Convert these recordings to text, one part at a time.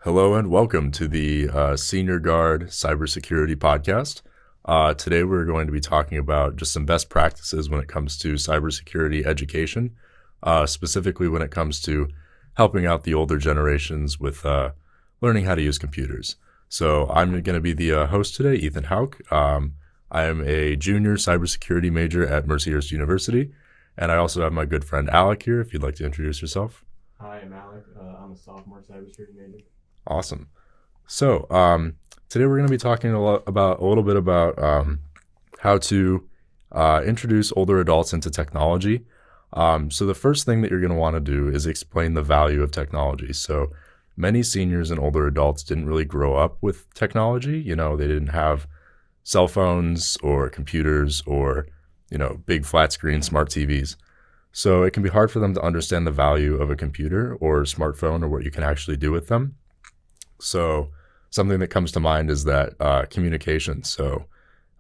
Hello and welcome to the Senior Guard Cybersecurity Podcast. Today we're going to be talking about just some best practices when it comes to cybersecurity education, specifically when it comes to helping out the older generations with learning how to use computers. So I'm going to be the host today, Ethan Houk. I am a junior cybersecurity major at Mercyhurst University, and I also have my good friend Alec here, if you'd like to introduce yourself. Hi, I'm Alec. I'm a sophomore cybersecurity major. Awesome. So today we're going to be talking a little bit about how to introduce older adults into technology. So the first thing that you're going to want to do is explain the value of technology. So many seniors and older adults didn't really grow up with technology. You know, they didn't have cell phones or computers or, big flat screen smart TVs. So it can be hard for them to understand the value of a computer or smartphone or what you can actually do with them. So something that comes to mind is that communication. So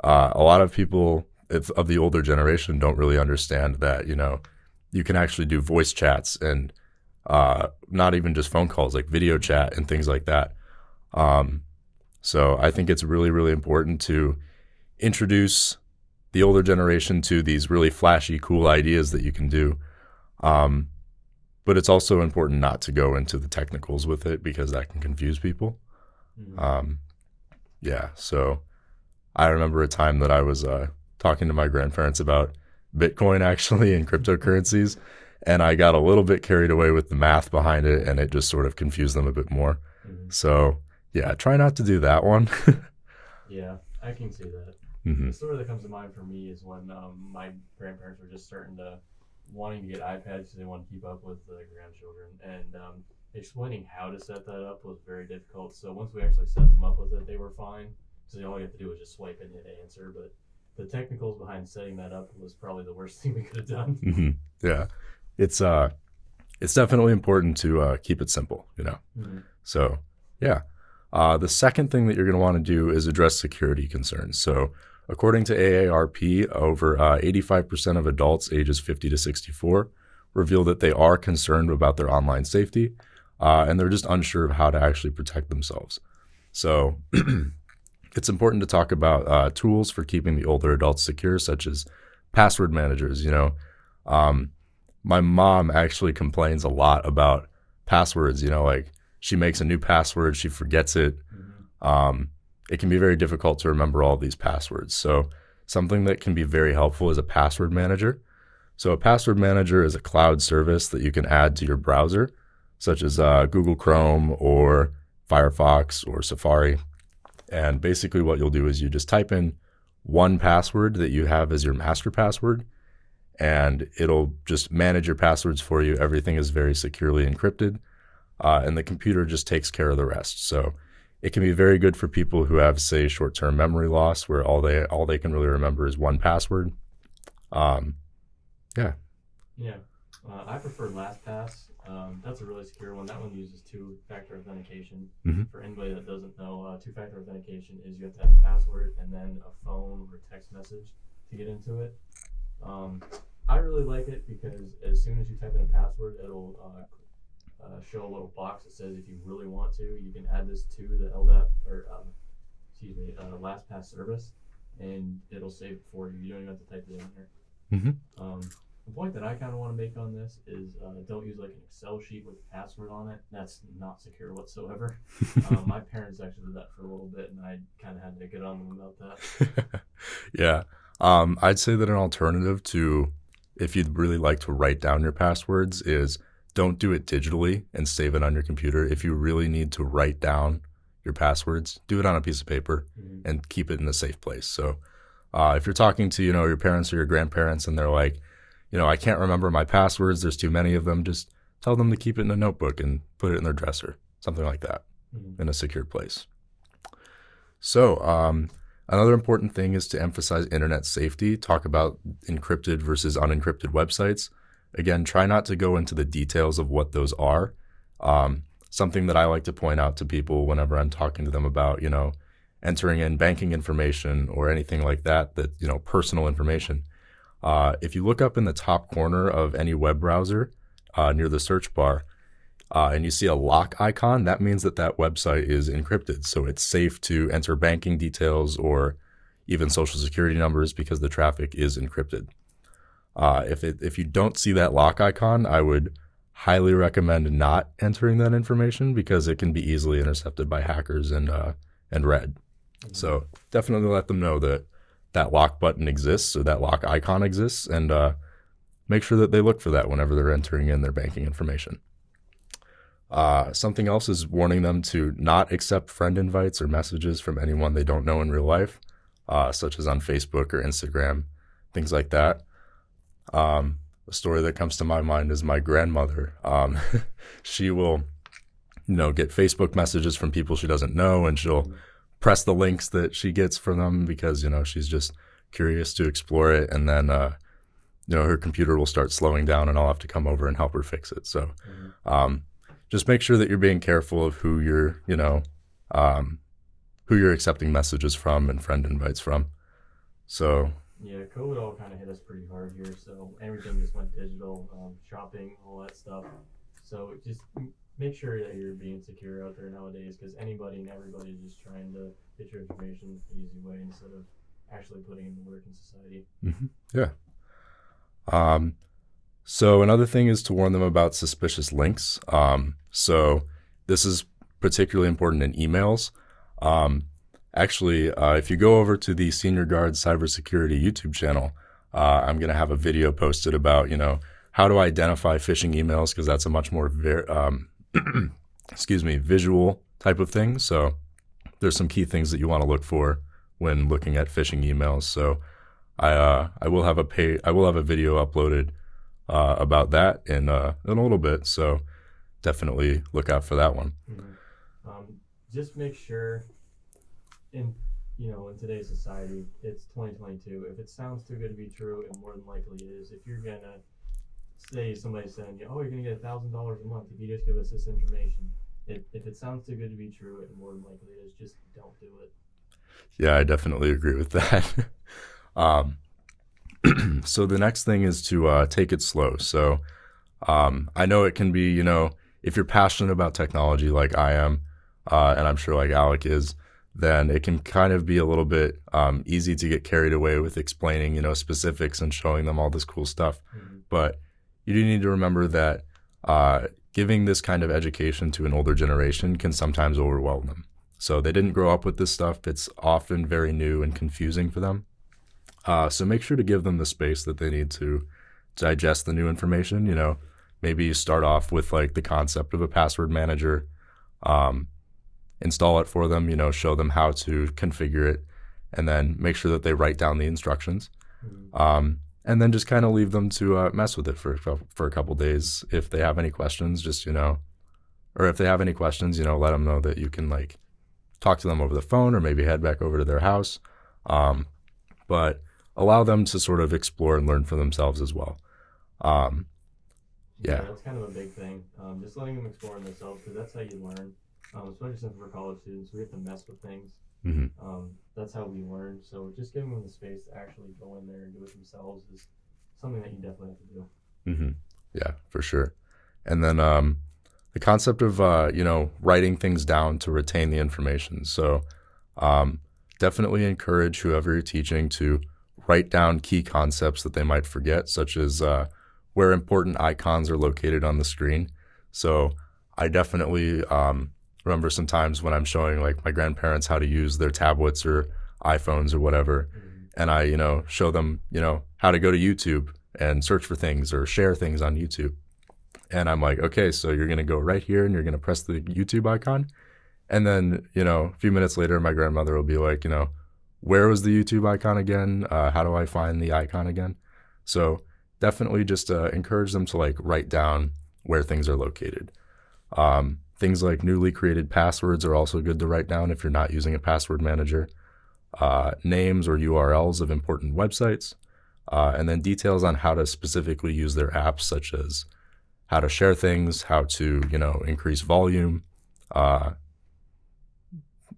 a lot of people of the older generation don't really understand that, you can actually do voice chats and not even just phone calls, like video chat and things like that. So I think it's really, really important to introduce the older generation to these really flashy, cool ideas that you can do. But it's also important not to go into the technicals with it because that can confuse people. Mm-hmm. So I remember a time that I was talking to my grandparents about Bitcoin actually and cryptocurrencies, and I got a little bit carried away with the math behind it, and it just sort of confused them a bit more. Mm-hmm. So yeah, try not to do that one. Yeah, I can see that. Mm-hmm. The story that comes to mind for me is when my grandparents were just starting to wanting to get iPads because they want to keep up with the grandchildren, and explaining how to set that up was very difficult. So once we actually set them up with it, they were fine. So all you have to do was just swipe and hit answer. But the technicals behind setting that up was probably the worst thing we could have done. Mm-hmm. Yeah, it's definitely important to keep it simple, Mm-hmm. So yeah, the second thing that you're going to want to do is address security concerns. So according to AARP, over 85% of adults ages 50 to 64 reveal that they are concerned about their online safety, and they're just unsure of how to actually protect themselves. So it's important to talk about tools for keeping the older adults secure, such as password managers. My mom actually complains a lot about passwords. Like she makes a new password, she forgets it. Mm-hmm. It can be very difficult to remember all these passwords. So something that can be very helpful is a password manager. So a password manager is a cloud service that you can add to your browser, such as Google Chrome or Firefox or Safari. And basically what you'll do is you just type in one password that you have as your master password, and it'll just manage your passwords for you. Everything is very securely encrypted, and the computer just takes care of the rest. So it can be very good for people who have, say, short-term memory loss, where all they can really remember is one password. Yeah. I prefer LastPass. That's a really secure one. That one uses two-factor authentication. Mm-hmm. For anybody that doesn't know, two-factor authentication is you have to have a password and then a phone or text message to get into it. I really like it because as soon as you type in a password, it'll show a little box that says if you really want to, you can add this to the LastPass service, and it'll save it for you. You don't even have to type it in there. Mm-hmm. The point that I kind of want to make on this is don't use like an Excel sheet with a password on it. That's not secure whatsoever. My parents actually did that for a little bit, and I kind of had to get on them about that. Yeah. I'd say that an alternative to, if you'd really like to write down your passwords, is don't do it digitally and save it on your computer. If you really need to write down your passwords, do it on a piece of paper Mm-hmm. and keep it in a safe place. So if you're talking to, your parents or your grandparents and they're like, I can't remember my passwords, there's too many of them, just tell them to keep it in a notebook and put it in their dresser, something like that, Mm-hmm. in a secure place. So another important thing is to emphasize internet safety, talk about encrypted versus unencrypted websites. Again, try not to go into the details of what those are. Something that I like to point out to people whenever I'm talking to them about, entering in banking information or anything like that, personal information. If you look up in the top corner of any web browser near the search bar, and you see a lock icon, that means that that website is encrypted. So it's safe to enter banking details or even social security numbers because the traffic is encrypted. If you don't see that lock icon, I would highly recommend not entering that information because it can be easily intercepted by hackers and read. Mm-hmm. So definitely let them know that that lock button exists or that lock icon exists, and make sure that they look for that whenever they're entering in their banking information. Something else is warning them to not accept friend invites or messages from anyone they don't know in real life, such as on Facebook or Instagram, things like that. A story that comes to my mind is my grandmother. She will, get Facebook messages from people she doesn't know, and she'll press the links that she gets from them because, she's just curious to explore it. And then, her computer will start slowing down and I'll have to come over and help her fix it. So, just make sure that you're being careful of who you're accepting messages from and friend invites from. So, yeah, COVID all kind of hit us pretty hard here, so everything just went digital, shopping, all that stuff. So just make sure that you're being secure out there nowadays, because anybody and everybody is just trying to get your information the easy way instead of actually putting it to work in society. Mm-hmm. Yeah. So another thing is to warn them about suspicious links. So this is particularly important in emails. Actually, if you go over to the Senior Guard Cybersecurity YouTube channel, I'm going to have a video posted about, how to identify phishing emails, because that's a much more, visual type of thing. So there's some key things that you want to look for when looking at phishing emails. So I will have a video uploaded about that in a little bit. So definitely look out for that one. Mm-hmm. Just make sure in today's society, it's 2022. If it sounds too good to be true, it more than likely is. If you're gonna say somebody's saying, "Oh, you're gonna get $1,000 a month if you just give us this information," if it sounds too good to be true, it more than likely is. Just don't do it. Yeah, I definitely agree with that. So the next thing is to take it slow. So I know it can be, if you're passionate about technology like I am, and I'm sure like Alec is, then it can kind of be a little bit easy to get carried away with explaining, specifics and showing them all this cool stuff. Mm-hmm. But you do need to remember that giving this kind of education to an older generation can sometimes overwhelm them. So they didn't grow up with this stuff. It's often very new and confusing for them. So make sure to give them the space that they need to digest the new information. Maybe you start off with like the concept of a password manager, install it for them, show them how to configure it, and then make sure that they write down the instructions. Mm-hmm. And then just kind of leave them to mess with it for a couple days. If they have any questions, or if they have any questions, let them know that you can like talk to them over the phone or maybe head back over to their house. But allow them to sort of explore and learn for themselves as well. Yeah, that's kind of a big thing. Just letting them explore themselves, because that's how you learn. Especially since we're college students, we have to mess with things. Mm-hmm. That's how we learn. So just giving them the space to actually go in there and do it themselves is something that you definitely have to do. Mm-hmm. Yeah, for sure. And then the concept of writing things down to retain the information. So definitely encourage whoever you're teaching to write down key concepts that they might forget, such as where important icons are located on the screen. So I definitely remember sometimes when I'm showing like my grandparents how to use their tablets or iPhones or whatever, and I, show them, how to go to YouTube and search for things or share things on YouTube. And I'm like, okay, so you're going to go right here and you're going to press the YouTube icon. And then, a few minutes later, my grandmother will be like, where was the YouTube icon again? How do I find the icon again? So definitely just encourage them to like write down where things are located. Things like newly created passwords are also good to write down if you're not using a password manager. Names or URLs of important websites, and then details on how to specifically use their apps, such as how to share things, how to, increase volume.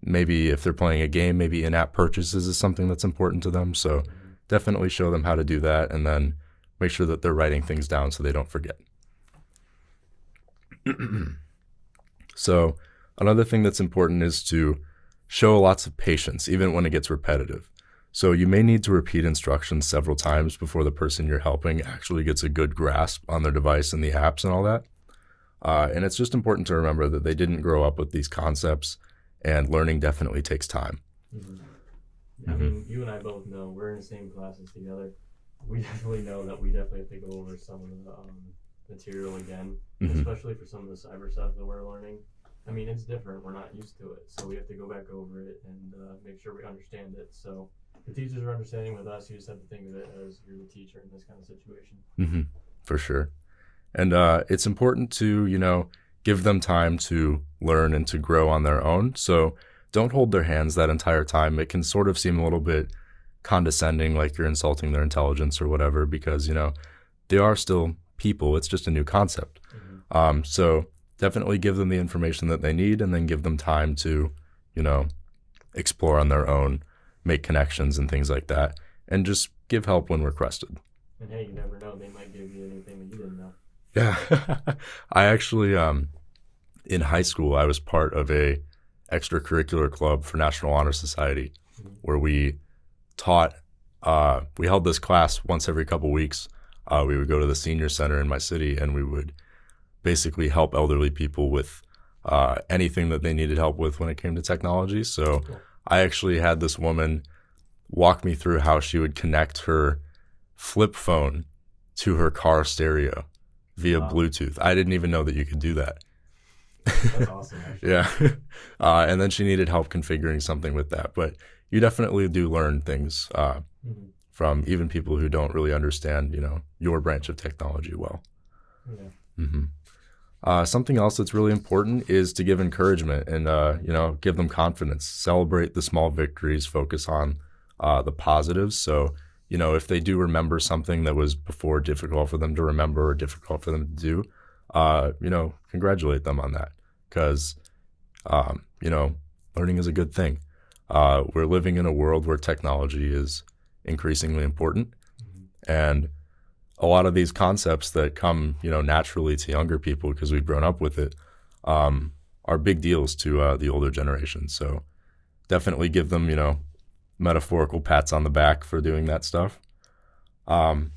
Maybe if they're playing a game, maybe in-app purchases is something that's important to them. So definitely show them how to do that, and then make sure that they're writing things down so they don't forget. So another thing that's important is to show lots of patience, even when it gets repetitive. So you may need to repeat instructions several times before the person you're helping actually gets a good grasp on their device and the apps and all that. And it's just important to remember that they didn't grow up with these concepts, and learning definitely takes time. Mm-hmm. I mean, you and I both know we're in the same classes together. We definitely know that we definitely have to go over some of the material again, especially for some of the cyber stuff that we're learning. I mean, it's different. We're not used to it, so we have to go back over it and make sure we understand it. So the teachers are understanding with us. You just have to think of it as you're the teacher in this kind of situation. For sure. And it's important to, give them time to learn and to grow on their own. So don't hold their hands that entire time. It can sort of seem a little bit condescending, like you're insulting their intelligence or whatever, because, they are still people. It's just a new concept. So definitely give them the information that they need, and then give them time to, explore on their own, make connections and things like that, and just give help when requested. And hey, you never know. They might give you anything that you didn't know. Yeah. I actually, in high school, I was part of a extracurricular club for National Honor Society, where we taught, we held this class once every couple weeks. We would go to the senior center in my city, and we would basically help elderly people with anything that they needed help with when it came to technology. So Cool. I actually had this woman walk me through how she would connect her flip phone to her car stereo via Bluetooth. I didn't even know that you could do that. That's awesome, actually. Yeah. And then she needed help configuring something with that. But you definitely do learn things from even people who don't really understand, your branch of technology well. Yeah. Something else that's really important is to give encouragement and, give them confidence. Celebrate the small victories. Focus on the positives. So, if they do remember something that was before difficult for them to remember or difficult for them to do, congratulate them on that, because, learning is a good thing. We're living in a world where technology is increasingly important, and a lot of these concepts that come, naturally to younger people because we've grown up with it, are big deals to the older generation. So definitely give them, metaphorical pats on the back for doing that stuff. Yeah.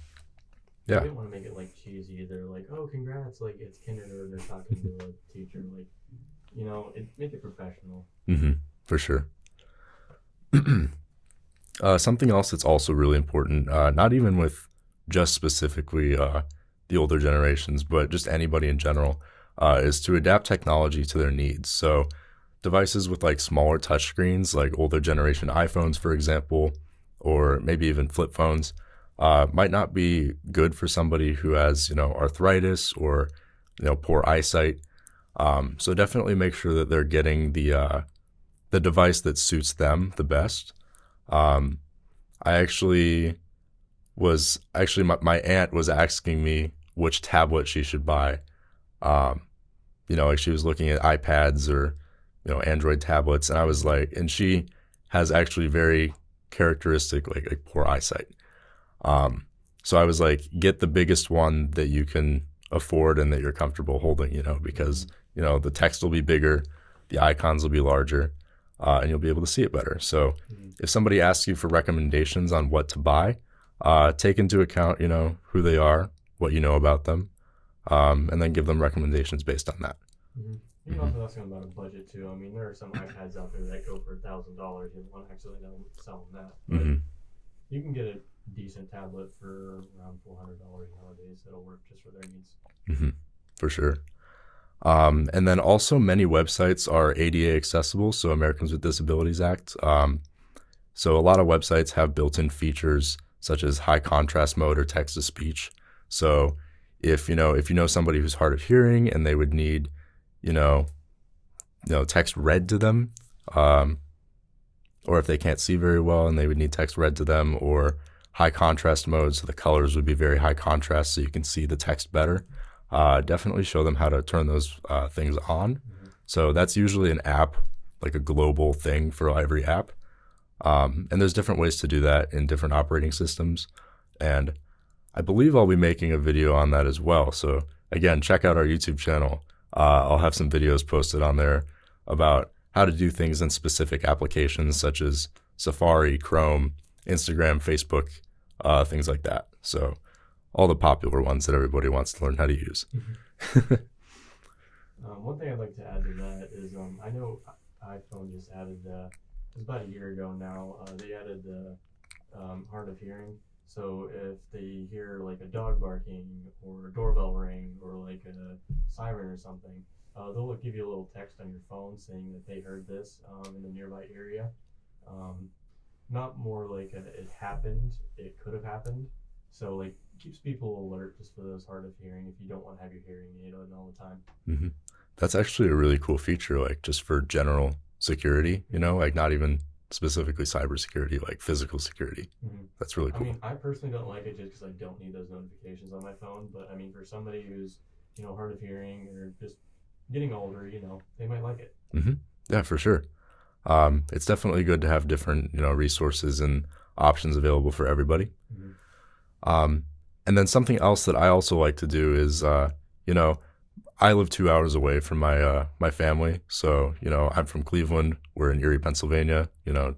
I didn't want to make it like cheesy either. Like, oh, congrats! Like it's kindergarten or talking to a teacher. Like, make it professional. For sure. Something else that's also really important, not even with just specifically the older generations, but just anybody in general, is to adapt technology to their needs. So devices with like smaller touchscreens, like older generation iPhones, for example, or maybe even flip phones, might not be good for somebody who has, arthritis or, poor eyesight. So definitely make sure that they're getting the device that suits them the best. My aunt was asking me which tablet she should buy. Like she was looking at iPads or, Android tablets, and I was like, and she has actually very characteristic, like poor eyesight. So I was like, get the biggest one that you can afford and that you're comfortable holding, because, the text will be bigger, the icons will be larger, and you'll be able to see it better. So if somebody asks you for recommendations on what to buy, take into account, who they are, what you know about them, and then give them recommendations based on that. You can also ask them about a budget too. I mean, there are some iPads out there that go for $1,000. You don't want to actually sell them that. But you can get a decent tablet for around $400 nowadays that'll work just for their needs. For sure. And then also many websites are ADA accessible, so Americans with Disabilities Act. So a lot of websites have built-in features such as high contrast mode or text to speech. So if you know somebody who's hard of hearing and they would need, text read to them, or if they can't see very well and they would need text read to them, or high contrast mode, so the colors would be very high contrast so you can see the text better. Definitely show them how to turn those things on. So that's usually an app, like a global thing for every app. And there's different ways to do that in different operating systems. And I believe I'll be making a video on that as well. So again, check out our YouTube channel. I'll have some videos posted on there about how to do things in specific applications such as Safari, Chrome, Instagram, Facebook, things like that. So all the popular ones that everybody wants to learn how to use. One thing I'd like to add to that is I know iPhone just added, it was about a year ago now, they added hard of hearing. So if they hear like a dog barking or a doorbell ring or like a siren or something, they'll give you a little text on your phone saying that they heard this in the nearby area. Um, Not more like it happened, it could have happened. So like keeps people alert just for those hard of hearing if you don't want to have your hearing aid on all the time. hmm That's actually a really cool feature, like just for general security, like not even specifically cybersecurity, like physical security. Mm-hmm. That's really I cool. mean, I personally don't like it just because I don't need those notifications on my phone. But I mean, for somebody who's hard of hearing or just getting older, they might like it. hmm Yeah, for sure. It's definitely good to have different, resources and options available for everybody. Mm-hmm. Um, and then something else that I also like to do is, you know, I live 2 hours away from my family. So, I'm from Cleveland. We're in Erie, Pennsylvania,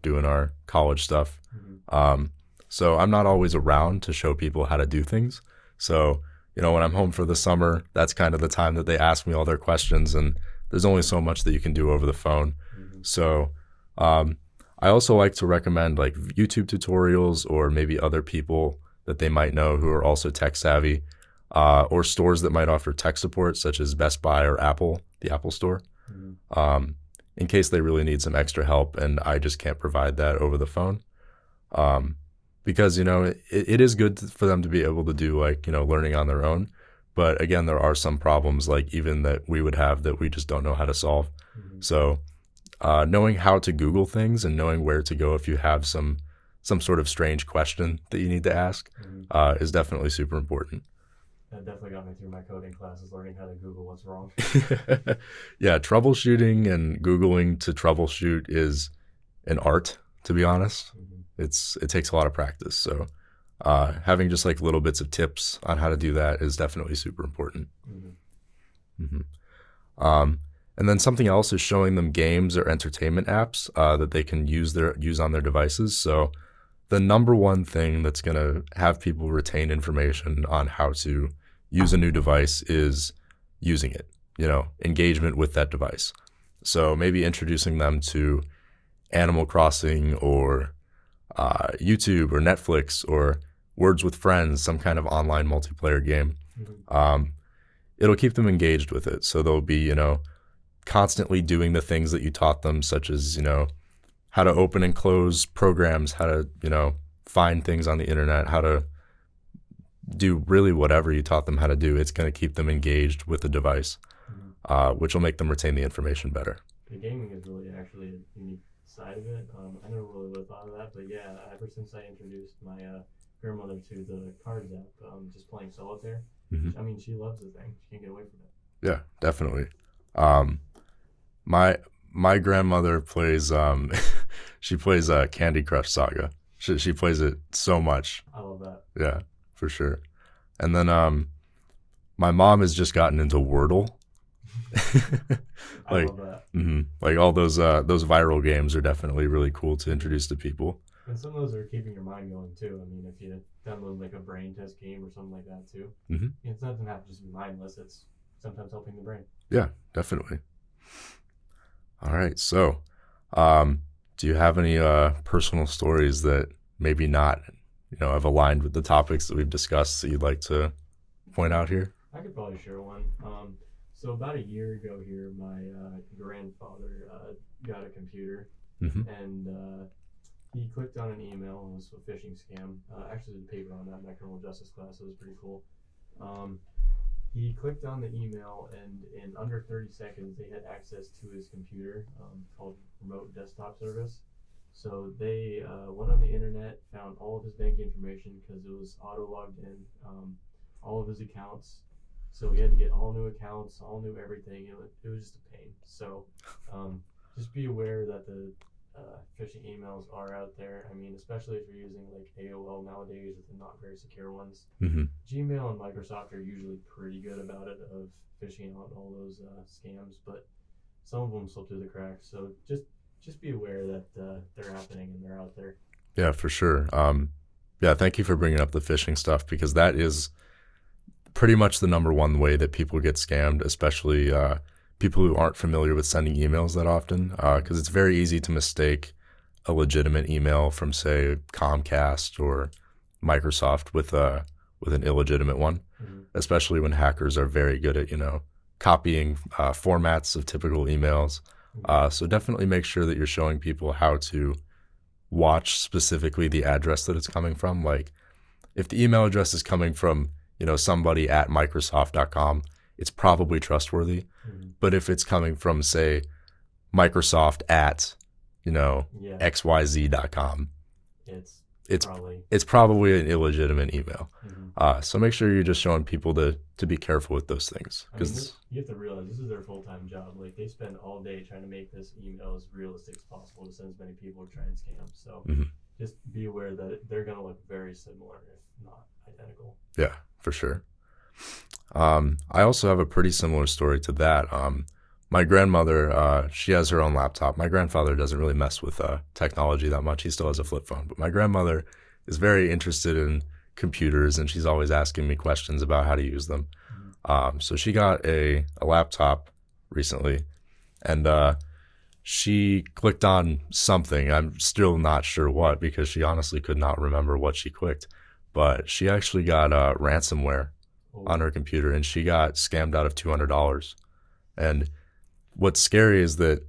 doing our college stuff. Mm-hmm. So I'm not always around to show people how to do things. So, when I'm home for the summer, that's kind of the time that they ask me all their questions. And there's only so much that you can do over the phone. Mm-hmm. So, I also like to recommend like YouTube tutorials or maybe other people that they might know who are also tech savvy, or stores that might offer tech support, such as Best Buy or Apple, the Apple Store, Mm-hmm. in case they really need some extra help and I just can't provide that over the phone. Um, because, it is good for them to be able to do like, learning on their own. But again, there are some problems like even that we would have that we just don't know how to solve. Mm-hmm. So knowing how to Google things and knowing where to go if you have some sort of strange question that you need to ask Mm-hmm. is definitely super important. That definitely got me through my coding classes, learning how to Google what's wrong. Yeah, troubleshooting and Googling to troubleshoot is an art, to be honest. Mm-hmm. It takes a lot of practice. So having just like little bits of tips on how to do that is definitely super important. Mm-hmm. hmm and then something else is showing them games or entertainment apps that they can use on their devices. So the number one thing that's going to have people retain information on how to use a new device is using it, engagement with that device. So maybe introducing them to Animal Crossing or YouTube or Netflix or Words with Friends, some kind of online multiplayer game. Mm-hmm. It'll keep them engaged with it. So they'll be, constantly doing the things that you taught them, such as, how to open and close programs, how to, find things on the internet, how to do really whatever you taught them how to do. It's going to keep them engaged with the device, Mm-hmm. which will make them retain the information better. The gaming is really actually a unique side of it. I never really would have thought of that, but yeah, ever since I introduced my grandmother to the cards app, just playing solitaire, hmm I mean, she loves the thing. She can't get away from it. Yeah, definitely. My grandmother plays she plays Candy Crush Saga. She plays it so much. I love that. Yeah, for sure. And then my mom has just gotten into Wordle. I like love that. like all those viral games are definitely really cool to introduce to people. And some of those are keeping your mind going too. I mean, if you download like a brain test game or something like that too, hmm it doesn't have to just be mindless. It's sometimes helping the brain. Yeah, definitely. All right. So, do you have any personal stories that maybe not, have aligned with the topics that we've discussed that you'd like to point out here? I could probably share one. So about a year ago here, my grandfather got a computer hmm and he clicked on an email. It was a phishing scam. Actually, did a paper on that in my criminal justice class. It was pretty cool. He clicked on the email, and in under 30 seconds, they had access to his computer called Remote Desktop Service. So they went on the internet, found all of his bank information because it was auto logged in, all of his accounts. So he had to get all new accounts, all new everything. It was just a pain. So just be aware that the phishing emails are out there. I mean, especially if you're using like AOL nowadays with the not very secure ones. Mm-hmm. Gmail and Microsoft are usually pretty good about it of fishing out all those scams, but some of them slip through the cracks. So just be aware that they're happening and they're out there. Yeah, for sure. Yeah, thank you for bringing up the phishing stuff because that is pretty much the number one way that people get scammed, especially people who aren't familiar with sending emails that often, because it's very easy to mistake a legitimate email from, say, Comcast or Microsoft with an illegitimate one, Mm-hmm. especially when hackers are very good at copying formats of typical emails. Mm-hmm. So definitely make sure that you're showing people how to watch specifically the address that it's coming from. Like if the email address is coming from, somebody at Microsoft.com, it's probably trustworthy. Mm-hmm. But if it's coming from, say, Microsoft at, Yeah, XYZ.com, it's it's probably. it's probably an illegitimate email. Mm-hmm. So make sure you're just showing people to be careful with those things. I mean, Because you have to realize this is their full time job. Like they spend all day trying to make this email as realistic as possible to send as many people to try and scam. So just be aware that they're going to look very similar, if not identical. yeah, for sure. I also have a pretty similar story to that. My grandmother, she has her own laptop. My grandfather doesn't really mess with technology that much. He still has a flip phone. But my grandmother is very interested in computers, and she's always asking me questions about how to use them. So she got a laptop recently, and she clicked on something. I'm still not sure what because she honestly could not remember what she clicked. But she actually got ransomware on her computer, and she got scammed out of $200. And what's scary is that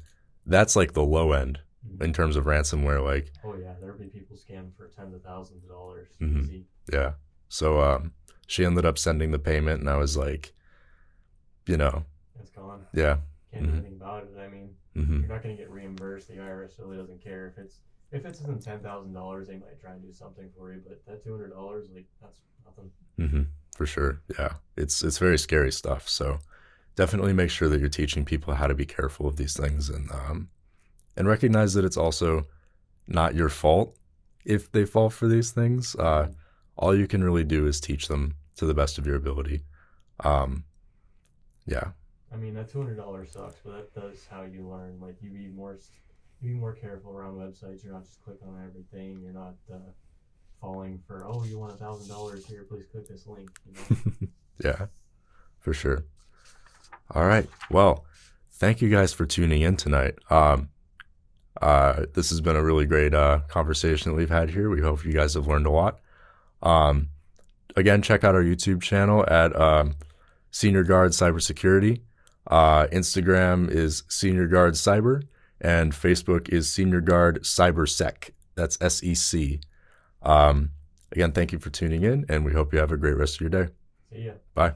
that's like the low end in terms of ransomware. Like, Oh yeah, there'll be people scammed for tens of thousands of dollars. Mhm. Easy. yeah. So she ended up sending the payment, and I was like, It's gone. yeah, Can't do anything about it. I mean, hmm you're not going to get reimbursed. The IRS really doesn't care if it's in $10,000. They might try and do something for you, but that $200, like that's nothing. for sure. Yeah, it's very scary stuff. So definitely make sure that you're teaching people how to be careful of these things, and recognize that it's also not your fault if they fall for these things. All you can really do is teach them to the best of your ability. Yeah, I mean, that $200 sucks, but that does how you learn. Like you be more careful around websites. You're not just clicking on everything. You're not falling for you want $1,000 here. Please click this link. yeah, for sure. All right. Well, thank you guys for tuning in tonight. This has been a really great conversation that we've had here. We hope you guys have learned a lot. Again, check out our YouTube channel at Senior Guard Cybersecurity. Instagram is Senior Guard Cyber, and Facebook is Senior Guard CyberSec. That's SEC. Again, thank you for tuning in, and we hope you have a great rest of your day. See ya. Bye.